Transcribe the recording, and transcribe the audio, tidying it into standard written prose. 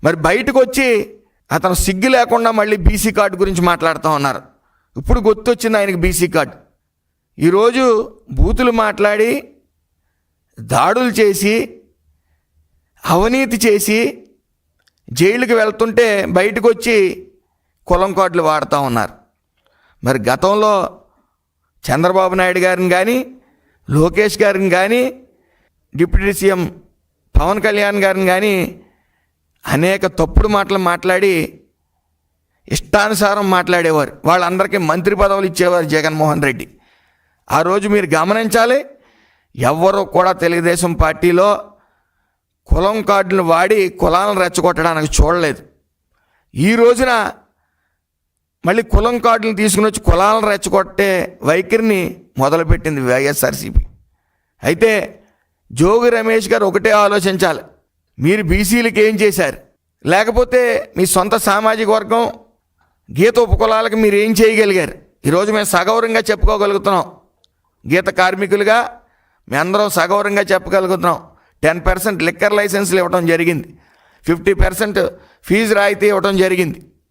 మరి బయటకు వచ్చి అతను సిగ్గు లేకుండా మళ్ళీ బీసీ కార్డు గురించి మాట్లాడుతూ ఉన్నారు. ఇప్పుడు గుర్తొచ్చింది ఆయనకి బీసీ కార్డు. ఈరోజు బూతులు మాట్లాడి దాడులు చేసి అవినీతి చేసి జైలుకి వెళ్తుంటే బయటకు వచ్చి కులం కార్డులు వాడుతూ ఉన్నారు. మరి గతంలో చంద్రబాబు నాయుడు గారిని కానీ, లోకేష్ గారిని కానీ, డిప్యూటీ సీఎం పవన్ కళ్యాణ్ గారిని కానీ అనేక తప్పుడు మాటలు మాట్లాడి ఇష్టానుసారం మాట్లాడేవారు. వాళ్ళందరికీ మంత్రి పదవులు ఇచ్చేవారు జగన్మోహన్ రెడ్డి. ఆ రోజు మీరు గమనించాలి, ఎవ్వరూ కూడా తెలుగుదేశం పార్టీలో కులం కార్డులు వాడి కులాలను రెచ్చగొట్టడానికి చూడలేదు. ఈ రోజున మళ్ళీ కులం కార్డులు తీసుకుని వచ్చి కులాలను రెచ్చగొట్టే వైఖరిని మొదలుపెట్టింది వైఎస్ఆర్సీపీ. అయితే జోగి రమేష్ గారు ఒకటే ఆలోచించాలి, మీరు బీసీలకు ఏం చేశారు, లేకపోతే మీ సొంత సామాజిక వర్గం గీత ఉపకులాలకు మీరు ఏం చేయగలిగారు. ఈరోజు మేము సగౌరవంగా చెప్పుకోగలుగుతున్నాం. గీత కార్మికులుగా మేము అందరం సగౌరవంగా చెప్పగలుగుతున్నాం. 10% లిక్కర్ లైసెన్సులు ఇవ్వడం జరిగింది, 50% ఫీజు రాయితీ ఇవ్వడం జరిగింది.